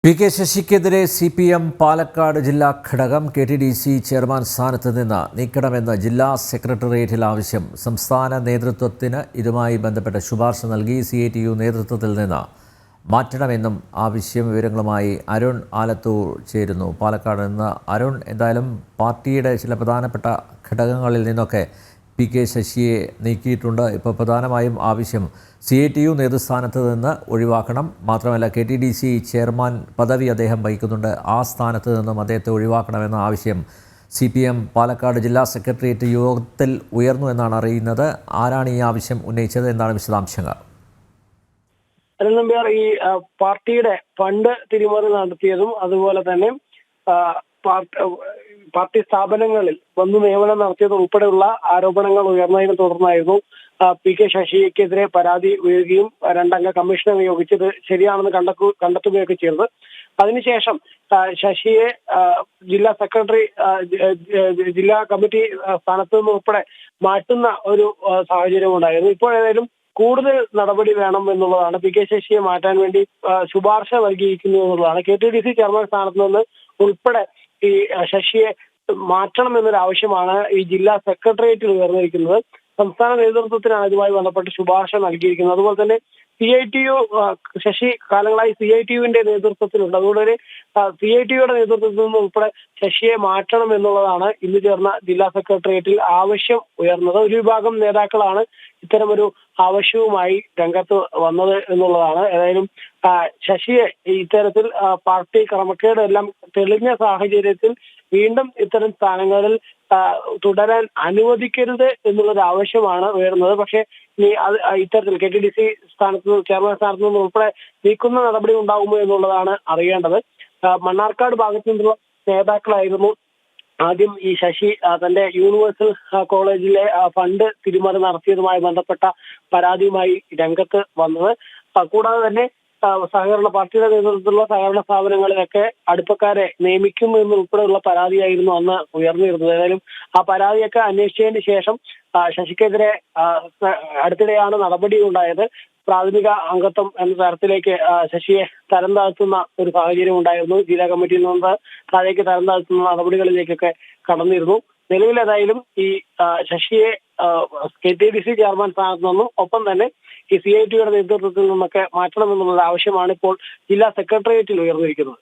P K ശശിക്കെതിരെ CPM Palakkad ജില്ലാ ഘടകം KTDC chairman സ്ഥാനത്ത് നിന്ന് നീക്കണമെന്ന് ജില്ലാ സെക്രട്ടേറിയറ്റിൽ ആവശ്യം. സംസ്ഥാന നേതൃത്വത്തിന് ഇതുമായി ബന്ധപ്പെട്ട ശുപാർശ നൽകി CITU നേതൃത്വത്തിൽ നിന്ന് മാറ്റണമെന്നും ആവശ്യം. വിവരങ്ങളുമായി അരുൺ ആലത്തൂർ ചേരുന്നു. പാലക്കാട് നിന്ന് അരുൺ, എന്തായാലും പാർട്ടിയുടെ ചില പ്രധാനപ്പെട്ട ഘടകങ്ങളിൽ നിന്നൊക്കെ പി കെ ശശിയെ നീക്കിയിട്ടുണ്ട്. ഇപ്പോൾ പ്രധാനമായും ആവശ്യം CITU നേതൃസ്ഥാനത്ത് നിന്ന് ഒഴിവാക്കണം. മാത്രമല്ല KTDC ചെയർമാൻ പദവി അദ്ദേഹം വഹിക്കുന്നുണ്ട്, ആ സ്ഥാനത്ത് നിന്നും അദ്ദേഹത്തെ ഒഴിവാക്കണമെന്ന ആവശ്യം CPM പാലക്കാട് ജില്ലാ സെക്രട്ടേറിയറ്റ് യോഗത്തിൽ ഉയർന്നു എന്നാണ് അറിയുന്നത്. ആരാണ് ഈ ആവശ്യം ഉന്നയിച്ചത്? എന്താണ് വിശദാംശങ്ങൾ? ഈ പാർട്ടിയുടെ ഫണ്ട് തിരിമറി നടത്തിയതും അതുപോലെ തന്നെ പാർട്ടി സ്ഥാപനങ്ങളിൽ വന്നു നിയമനം നടത്തിയത് ഉൾപ്പെടെയുള്ള ആരോപണങ്ങൾ ഉയർന്നതിനെ തുടർന്നായിരുന്നു പി കെ ശശിക്കെതിരെ പരാതി ഉയരുകയും രണ്ടംഗ കമ്മീഷനെ നിയോഗിച്ചത് ശരിയാണെന്ന് കണ്ടെത്തുകയൊക്കെ ചെയ്തത്. അതിനുശേഷം ശശിയെ ജില്ലാ സെക്രട്ടറി ജില്ലാ കമ്മിറ്റി സ്ഥാനത്ത് നിന്ന് ഉൾപ്പെടെ മാറ്റുന്ന ഒരു സാഹചര്യം ഉണ്ടായിരുന്നു. ഇപ്പോഴേതായാലും കൂടുതൽ നടപടി വേണം എന്നുള്ളതാണ്. പി കെ ശശിയെ മാറ്റാൻ വേണ്ടി ശുപാർശ നൽകിയിരിക്കുന്നു എന്നുള്ളതാണ്. KTDC ചെയർമാൻ സ്ഥാനത്ത് നിന്ന് ഉൾപ്പെടെ ഈ ശശിയെ മാറ്റണം എന്നൊരു ആവശ്യമാണ് ഈ ജില്ലാ സെക്രട്ടേറിയറ്റിൽ ഉയർന്നിരിക്കുന്നത്. സംസ്ഥാന നേതൃത്വത്തിനാണ് ഇതുമായി ബന്ധപ്പെട്ട് ശുപാർശ നൽകിയിരിക്കുന്നത്. അതുപോലെ തന്നെ CITU ശശി കാലങ്ങളായി CITUവിന്റെ നേതൃത്വത്തിലുണ്ട്. അതുകൊണ്ട് തന്നെ CITUയുടെ നേതൃത്വത്തിൽ നിന്ന് ഉൾപ്പെടെ ശശിയെ മാറ്റണം എന്നുള്ളതാണ് ഇന്ന് ചേർന്ന ജില്ലാ സെക്രട്ടേറിയറ്റിൽ ആവശ്യം ഉയർന്നത്. ഒരു വിഭാഗം നേതാക്കളാണ് ഇത്തരമൊരു ആവശ്യവുമായി രംഗത്ത് വന്നത് എന്നുള്ളതാണ്. ഏതായാലും ശശിയെ ഇത്തരത്തിൽ പാർട്ടി ക്രമക്കേട് എല്ലാം തെളിഞ്ഞ സാഹചര്യത്തിൽ വീണ്ടും ഇത്തരം സ്ഥാനങ്ങളിൽ തുടരാൻ അനുവദിക്കരുത് എന്നുള്ളൊരു ആവശ്യമാണ് ഉയർന്നത്. പക്ഷേ ഇത്തരത്തിൽ KTDC ചെയർമാൻ സ്ഥാനത്ത് നിന്ന് ഉൾപ്പെടെ നീക്കുന്ന നടപടി ഉണ്ടാകുമോ എന്നുള്ളതാണ് അറിയേണ്ടത്. മണ്ണാർക്കാട് ഭാഗത്തു നിന്നുള്ള നേതാക്കളായിരുന്നു ആദ്യം ഈ ശശി തന്റെ യൂണിവേഴ്സൽ കോളേജിലെ ഫണ്ട് തിരിമറി നടത്തിയതുമായി ബന്ധപ്പെട്ട പരാതിയുമായി രംഗത്ത് വന്നത്. കൂടാതെ തന്നെ പാർട്ടിയുടെ നേതൃത്വത്തിലുള്ള സഹകരണ സ്ഥാപനങ്ങളിലൊക്കെ അടുപ്പക്കാരെ നിയമിക്കും എന്നുൾപ്പെടെയുള്ള പരാതിയായിരുന്നു അന്ന് ഉയർന്നിരുന്നത്. ഏതായാലും ആ പരാതിയൊക്കെ അന്വേഷിച്ചതിന് ശേഷം ശശിക്കെതിരെ അടുത്തിടെയാണ് നടപടി ഉണ്ടായത്. പ്രാഥമിക അംഗത്വം എന്ന തരത്തിലേക്ക് ശശിയെ തരം താഴ്ത്തുന്ന ഒരു സാഹചര്യം ഉണ്ടായിരുന്നു. ജില്ലാ കമ്മിറ്റിയിൽ നിന്ന് താഴേക്ക് തരം താഴ്ത്തുന്ന നടപടികളിലേക്കൊക്കെ കടന്നിരുന്നു. നിലവിൽ ഏതായാലും ഈ ശശിയെ KTDC ചെയർമാൻ സ്ഥാനത്ത് നിന്നും ഒപ്പം തന്നെ ഈ CITUയുടെ നേതൃത്വത്തിൽ നിന്നൊക്കെ മാറ്റണമെന്നുള്ള ആവശ്യമാണ് ഇപ്പോൾ ജില്ലാ സെക്രട്ടേറിയറ്റിൽ ഉയർന്നിരിക്കുന്നത്.